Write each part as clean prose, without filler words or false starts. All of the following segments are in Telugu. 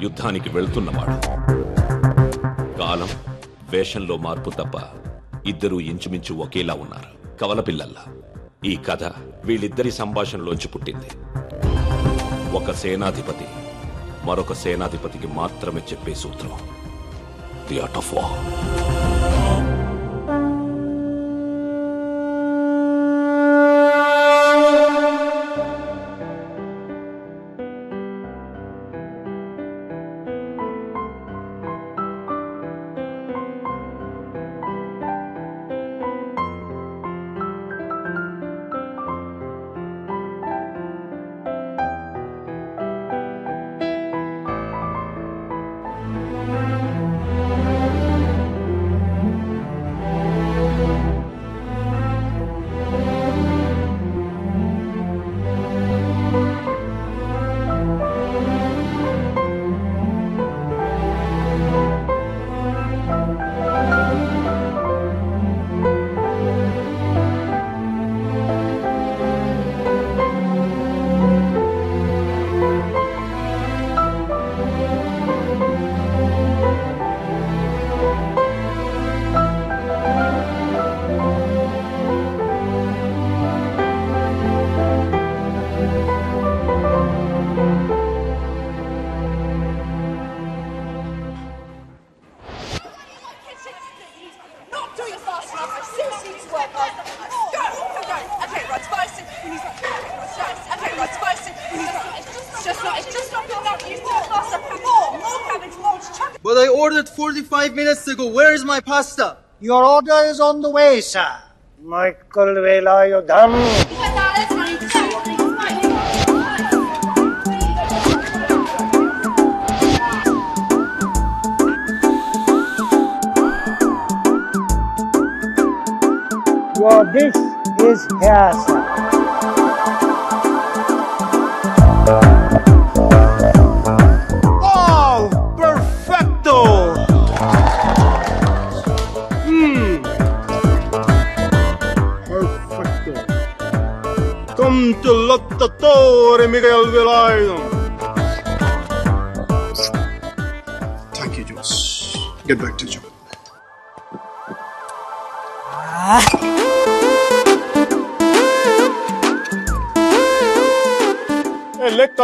యుద్ధానికి వెళ్తున్నవాడు. కాలం వేషంలో మార్పు తప్ప ఇద్దరూ ఇంచుమించు ఒకేలా ఉన్నారు, కవలపిల్లల్లా. ఈ కథ వీళ్ళిద్దరి సంభాషణలోంచి పుట్టింది. ఒక సేనాధిపతి మరొక సేనాధిపతికి మాత్రమే చెప్పే సూత్రం, the art of war. But I ordered 45 minutes ago. Where is my pasta? Your order is on the way, sir. Michael Velayudhan. Your dish is here, sir. Lottatore Miguel Velayudhan. Thank you, Jules. Get back to job.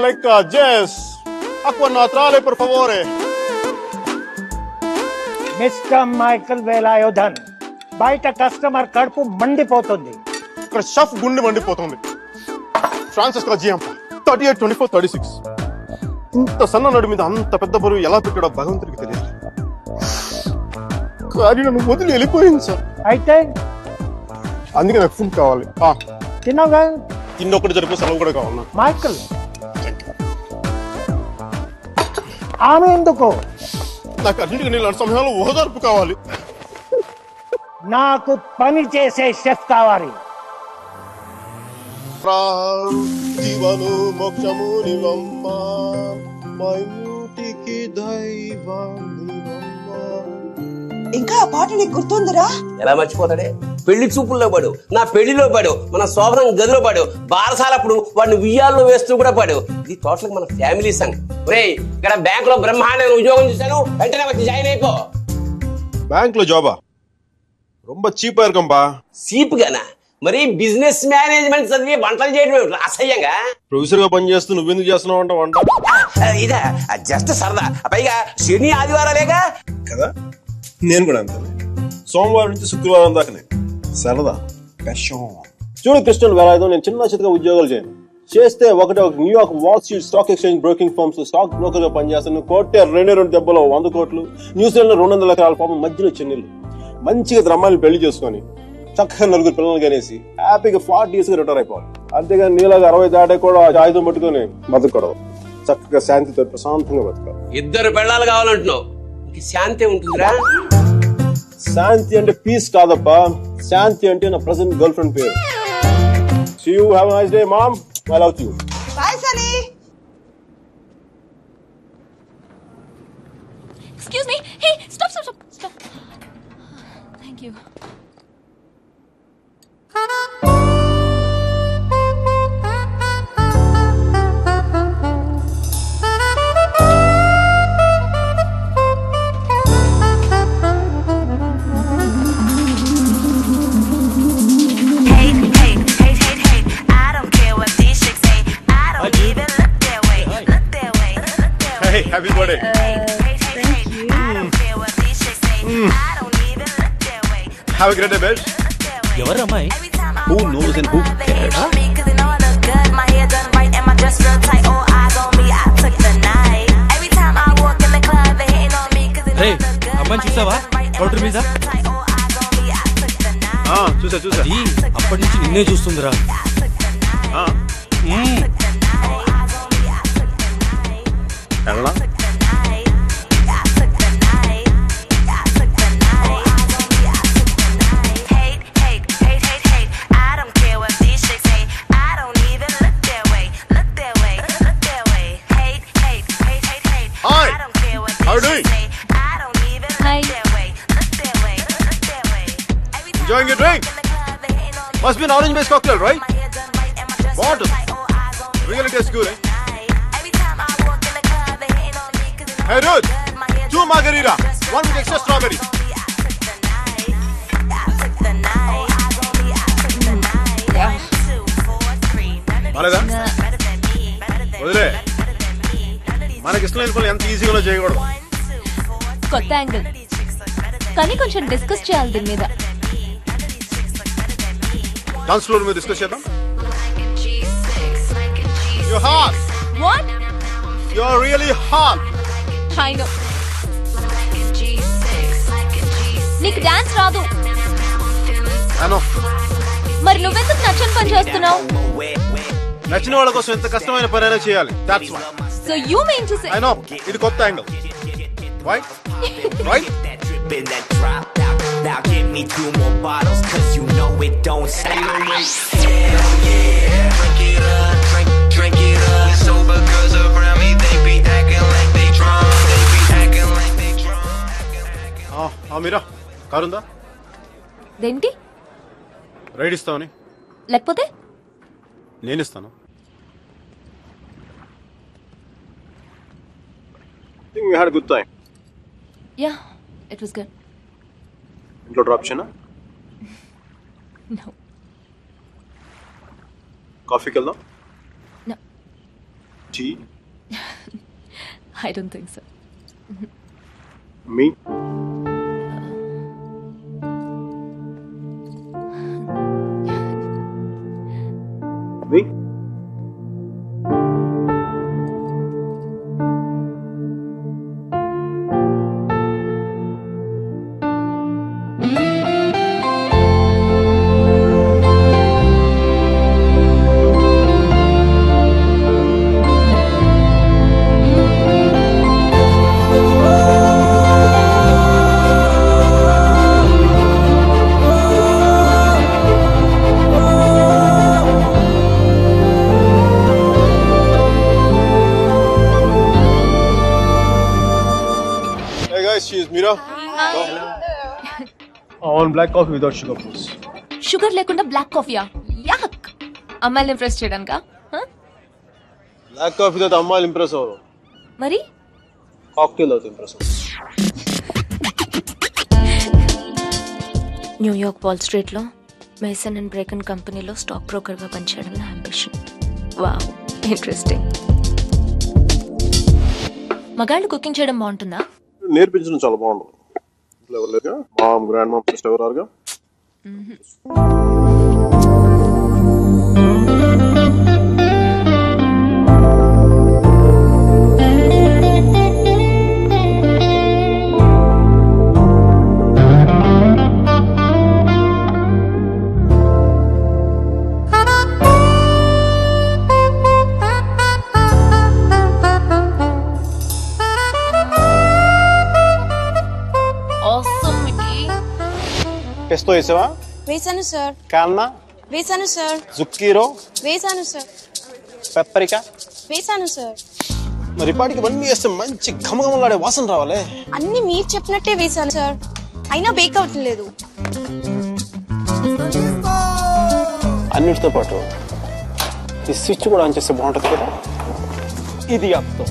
Lecca, Jess. Acqua naturale, per favore. Mr. Michael Velayudhan. బయట కస్టమర్ కడుపు మండిపోతుంది. ఇక్కడ షఫ్ గుండె మండిపోతుంది. Francis GM 38, 24, 36. ఇంత సన్న నడు మీద అంత పెద్ద బరువు ఎలా పెట్టాడో భగవంతుడికి తెలియదు. కానీ నన్ను వదిలి వెళ్ళిపోయింది సార్. అయితే అందుకే నాకు ఫుడ్ కావాలి. తినగా తిన్నొక్కటి జరిపే సెలవు కూడా కావాలి. మైకల్ ఆమె ఎందుకు? నాకు అన్నింటికి నేను సమయంలో ఓదార్పు కావాలి. నాకు పని చేసే షెఫ్ కావాలి. జీవను మోక్షము నివమ్మ మైమూటికి దైవానివమ్మ. ఇంకా ఆ పాట నీకు గుర్తుందిరా? ఎలా మర్చిపోతాడే? పెళ్లి చూపుల్లో పాడు, నా పెళ్లిలో పాడు, మన శోభనం గదిలో పాడు, బారసాలప్పుడు వాడిని ఉయ్యాల్లో వేస్తూ కూడా పాడు. ఇది టోటల్ మన ఫ్యామిలీ సంగ్. ఒరేయ్, ఇక్కడ బ్యాంక్ లో బ్రహ్మాండమైన ఉద్యోగం చూశాను, వెంటనే వచ్చి జాయిన్ అయిపో. బ్యాంక్ లో జాబా? రొంబ చీపా ఇరుకంపా. చీప్ గానా? మరి బిజినెస్ మేనేజ్మెంట్ చదివి వంటలు చేయడం అసహ్యంగా. ప్రొఫెసర్ గా పని చేస్తూ నువ్వెందుకు చేస్తున్నావు అంట వంట? ఇదా జస్ట్ సరదా. పైగా శని ఆదివారాలేగా కదా. నేను కూడా అంతే. సోమవారం నుంచి శుక్రవారం దాకానే సరదా. చూడు కృష్ణన్ వేలాయుధం, నేను చిన్న చిన్నగా ఉద్యోగాలు చేయను. చేస్తే ఒక New York Wall street stock exchange broking firms stock broker గా పనిచేస్తాను. కోటే 2 దెబ్బలో 100 కోట్లు, న్యూజిలాండ్ లో 200 ఎకరాల పాపం మధ్యలో చెన్నెళ్ళు. మంచిగా అమ్మాయిని పెళ్లి చేసుకొని చక్కగా 4 పిల్లలు కనేసి హ్యాపీగా 40 years గా రిటైర్ అయిపోవాలి. అంతేగాని నీలాగా 60 దాటే కూడా ఆయుధం పట్టుకొని బతకూడదు. చక్కగా శాంతితో ప్రశాంతంగా బతకాలి. 2 పెళ్ళాలు కావాలంటున్నావు, శాంతి ఉంటుందిరా. శాంతి అంటే పీస్ కాదప్పా, శాంతి అంటే నా ప్రెసెంట్ గర్ల్ ఫ్రెండ్ పేరు. See you, have a nice day, mom. I love you. Bye, Sunny. Excuse me. Hey, stop. Thank you. Hey, happy birthday. Thank you. Have a great day, babe. ఎవరు అమ్మాయి? Who knows and who cares? రే అమ్మాయిని చూసావా కౌంటర్ మీద? చూసా అది అప్పటి నుంచి నిన్నే చూస్తుందిరా. ఎలా enjoying your drink? Must be an orange-based cocktail, right? What? Really tastes good, eh? Hey, dude! 2 margarita, 1 with extra strawberry. బాలేదా? వదిలే. మనకి ఇష్టం లేని పనులు ఎంత ఈజీగా చేయకూడదు. కొత్త యాంగిల్ కానీ కొంచెం డిస్కస్ చేయాలి దీని మీద. డాన్స్ ఫ్లోర్ మీద డిస్కస్ చేద్దాం. You're hot. What? You're really hot. I know. నీకు డాన్స్ రాదు. I know. మరి నువ్వెందుకు నచ్చని పని చేస్తున్నావు? నచ్చిన వాళ్ళ కోసం ఎంత కష్టమైన పనైనా చేయాలి. That's why. So you mean to say? I know. ఇది కొత్త angle. Right? Right? Now give me 2 more bottles, cause you know it don't stop. Hell yeah, drink it up, drink it up. Sober girls around me, they be acting like they drunk, they be acting like they drunk. మీరా కారుందా? దేంటి? రైడ్ ఇస్తావని? లేకపోతే? నేను ఇస్తాను. I think we had a good time. Yeah, it was good. ఇంట్లో డ్రాప్ చేయనా? No. కాఫీకి వెళ్దాం? No. Tea? I don't think so. మీ? మీ? She is Mira. Hi. I want black coffee without sugar, please. Sugar లేకుండా బ్లాక్ కాఫీయా? యాక్. అమ్మాయిని ఇంప్రెస్ చేయడానికా? బ్లాక్ కాఫీ తో అమ్మాయిలు ఇంప్రెస్ అవ్వరు. మరి కాక్టైల్ తో ఇంప్రెస్ అవ్వరు. న్యూయార్క్ వాల్ స్ట్రీట్ లో మేసన్ అండ్ బ్రేకన్ కంపెనీలో స్టాక్ బ్రోకర్ గా పనిచేయడం నా అంబిషన్. Wow, interesting. మగాళ్ళు కుకింగ్ చేయడం బాగుంటుందా? నేర్పించడం చాలా బాగుంటుంది. ఎవరు లేరుగా? మామ్, గ్రాండ్ మామ్, సిస్టర్ ఎవరారుగా? పెస్తో వేసావా? వేసాను సార్. కాల్నా? వేసాను సార్. జుక్కీరో? వేసాను సార్. పెప్పరికా? వేసాను సార్. మరి పాటికి ఇవన్నీ వేస్తే మంచి ఘమఘమలాడే వాసన రావాలి. అన్ని మీరు చెప్పినట్టే వేసాను సార్, అయినా బేక్ అవ్వట్లేదు. అన్నిటితో పాటు ఈ స్విచ్ కూడా ఆన్ చేస్తే బాగుంటుంది కదా. ఇది అప్తో.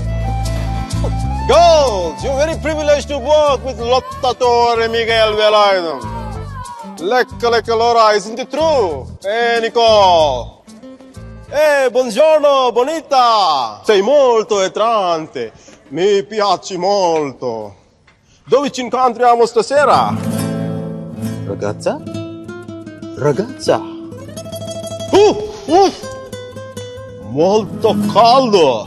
Girls, you're very privileged to work with Lotta Torre e Miguel Velardo. Lecca Laura, isn't it true? Hey Nicole. Hey, buongiorno, bonita. Sei molto entrante. Mi piace molto. Dove ci incontriamo stasera? Ragazza? Ragazza? Molto caldo.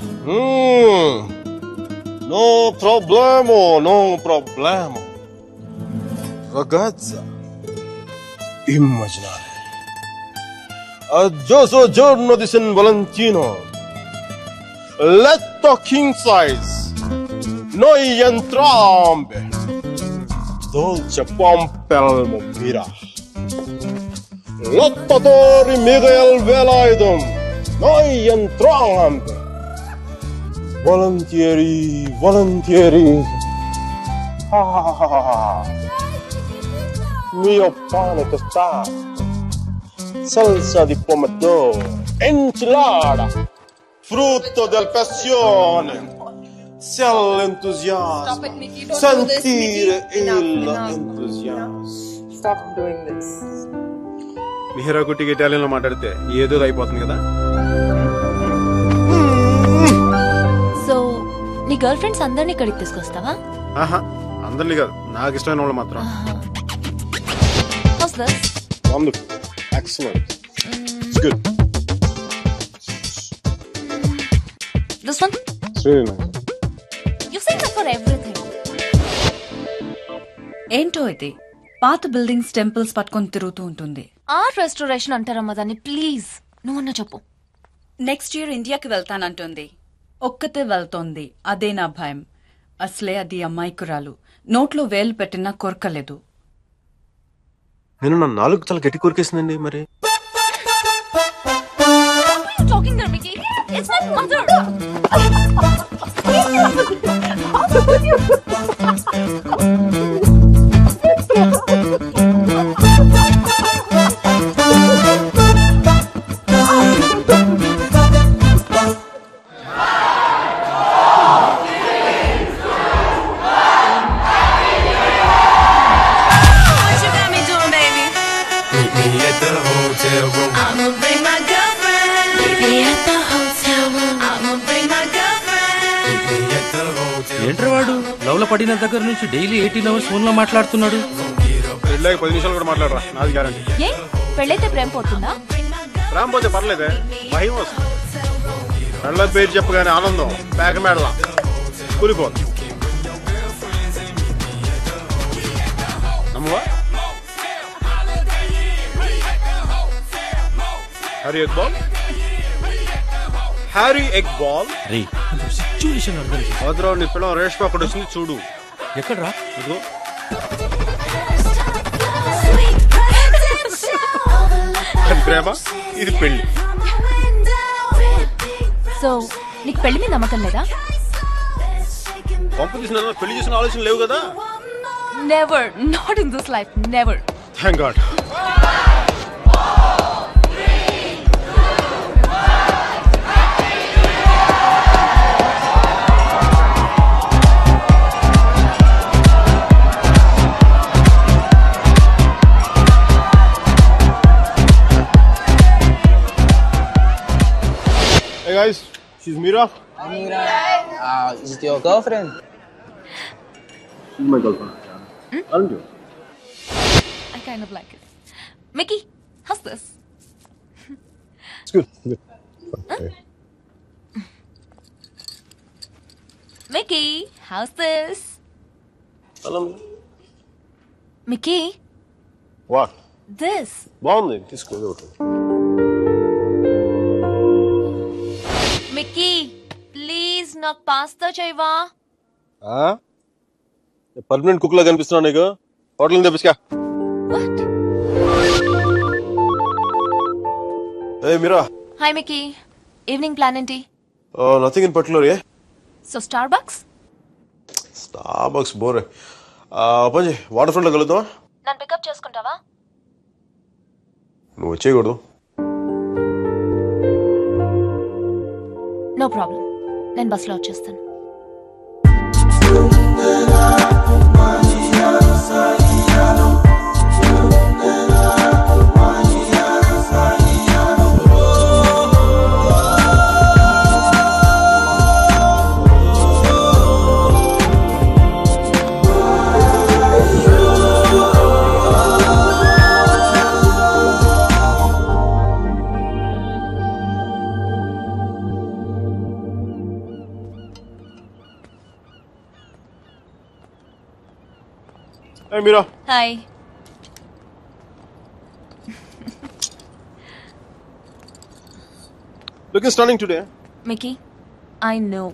No problema. Ragazza. Immaginare. Aggioso giorno di San Valentino. Letto king size. Noi entrambe. Dolce pompelmo mira. Lottatori Miguel Velayden. Noi entrambe. Volentieri. Mio pane tostato. Salsa di pomodoro. Enchilada. Frutto del passione. C'è l'entusiasmo. Sentire l'entusiasmo. Stop doing this. Mihira కుట్టికి ఇటాలియన్లో మాట్లాడితే ఏదో అయిపోతుంది కదా. సో నీ గర్ల్ ఫ్రెండ్స్ అందరినీ ఇక్కడికి తీసుకొస్తావా? ఆహా, అందరినీ కాదు, నాకు ఇష్టమైన వాళ్ళు మాత్రం. How's this? Wonderful. Excellent. It's good. This one? It's really nice. You say that for everything. ఏంటో ఇది పాత బిల్డింగ్స్ టెంపుల్స్ పట్టుకొని తిరుగుతూ ఉంటుంది. ఆర్ట్ రెస్టోరేషన్ అంటారమ్మా దాన్ని. ప్లీజ్ నువ్వన్నా చెప్పు. నెక్స్ట్ ఇయర్ ఇండియాకి వెళ్తానంటుంది. ఒక్కతే వెళ్తోంది, అదే నా భయం. అసలే అది అమ్మాయికురాలు, నోట్లో వేలు పెట్టినా కొరకలేదు. నేను నా 4 తల గట్టి కొరికేసిందండి. మరి ఏంట్రా వాడు లవ్ లో పడిన దగ్గర నుంచి డైలీ 18 hours ఫోన్ లో మాట్లాడుతున్నాడు. పెళ్ళాక 10 నిమిషాలు కూడా మాట్లాడరా, నాది గ్యారంటీ. పెళ్ళైతే ప్రేమ పోతుందా? ప్రేమ పోతే పర్లేదే, భయం వస్తుంది. పెళ్ళ పేరు చెప్పగానే ఆనందం పేక మేడలా కూలిపోతుంది. నమ్మవా? Harry egg ball. సిచ్యువేషన్ అర్థం చేసి భద్రావు నీ పిల్లలు రేష్మ అక్కడ వచ్చింది చూడు. ఎక్కడ్రా? ఇదిగో. అది ప్రేమ, ఇది పెళ్లి. సో నీకు పెళ్లి మీద నమ్మకం లేదా? పంపు తీసిన పెళ్లి చేసిన ఆలోచన లేవు కదా. Never, not in this life, never. Thank God. Hey guys, she's Mira. Mira. Is it your girlfriend? She's my girlfriend. Aren't you? I kind of like it. Mickey, how's this? It's good. Okay. Mickey, how's this? Hello. Mickey? What? This. బాగుంది, తీసుకో. మిక్కీ ప్లీజ్ నాకు పాస్తా చేయవా? పర్మనెంట్ కుక్ లా కనిపిస్తున్నా నీకు. హోటల్ తెప్పించుకా. Hey Mira. Hi Mickey, evening plan ఏంటి? Nothing in particular, yeah? So Starbucks? Starbucks బోరే. పంజి వాటర్ ఫ్రంట్ లో కలుద్దామా? నన్ను పికప్ చేసుకుంటావా? నువ్వు వచ్చేయకూడదు. నో ప్రాబ్లం, నేను బస్లో వచ్చేస్తాను. Hey, Mira. Hi. Looking stunning today. Mickey, I know.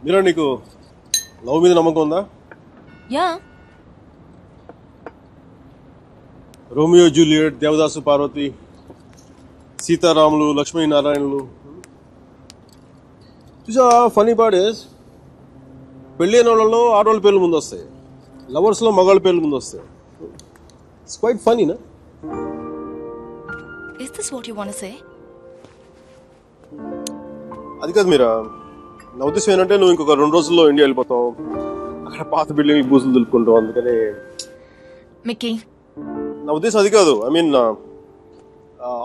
మీరా నీకు లవ్ మీద నమ్మకం ఉందా? Yeah. Romeo Juliet, Devadasu Parvati, సీతారాములు, లక్ష్మీనారాయణులు. చూసా ఫనీ పార్ట్ ఇస్ పెళ్ళి అయిన వాళ్ళలో ఆడవాళ్ళ పేర్లు ముందు వస్తాయి, లవర్స్ లో మగాళ్ళ పేర్లు ముందు వస్తాయి. ఇట్స్ క్వైట్ ఫనీ నా? Is this what you want to say? అది కాదు మీరా, నా ఉద్దేశం ఏంటంటే నువ్వు ఇంకొక 2 రోజుల్లో ఇండియా వెళ్ళిపోతావు, అక్కడ పాత బిల్డింగ్ బూజులు దులుపుకుంటావు, అందుకని. Mickey. నా ఉద్దేశం అది కాదు. ఐ మీన్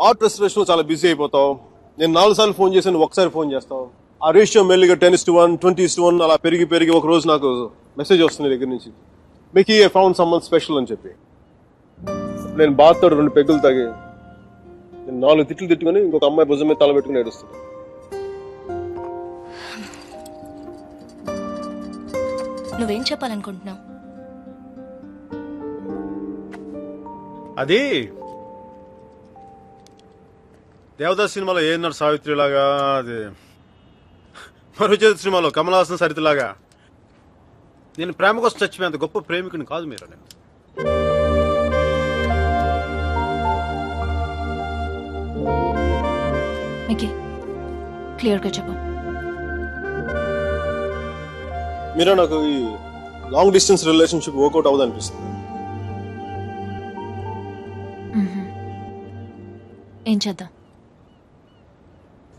ఆర్ట్ రెస్టరేషన్ లో చాలా బిజీ అయిపోతావు. నేను 4 సార్లు ఫోన్ చేశాను, ఒకసారి ఫోన్ చేస్తావు. ఆ రేషియో మెల్లిగా 10:1, 20:1 అలా పెరిగి ఒక రోజు నాకు మెసేజ్ వస్తుంది దగ్గర నుంచి, మీకు ఐ ఫౌండ్ సమ్మన్ స్పెషల్ అని చెప్పి. నేను బాత్తో 2 పెగ్గులు తాగి నేను 4 తిట్లు తిట్టుకుని ఇంకొక అమ్మాయి భుజం మీద తల పెట్టుకుని ఏడుస్తున్నాను. నువ్వేం చెప్పాలనుకుంటున్నావు? అది దేవదాస్ సినిమాలో ఏన్నారు సావిత్రి లాగా, అది మరుచేతి సినిమాలో కమల్ హాసన్ సరితలాగా. నేను ప్రేమ కోసం చచ్చిపోయేంత గొప్ప ప్రేమికుని కాదు మీరు. నేను మిక్కీ, క్లియర్గా చెప్పు. మీరా నాకు ఈ లాంగ్ డిస్టెన్స్ రిలేషన్షిప్ వర్కౌట్ అవ్వదు అనిపిస్తుంది. ఏం చేద్దాం?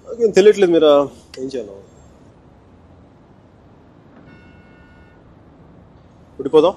నాకేం తెలియట్లేదు మీరా, ఏం చేయాలి? విడిపోదాం.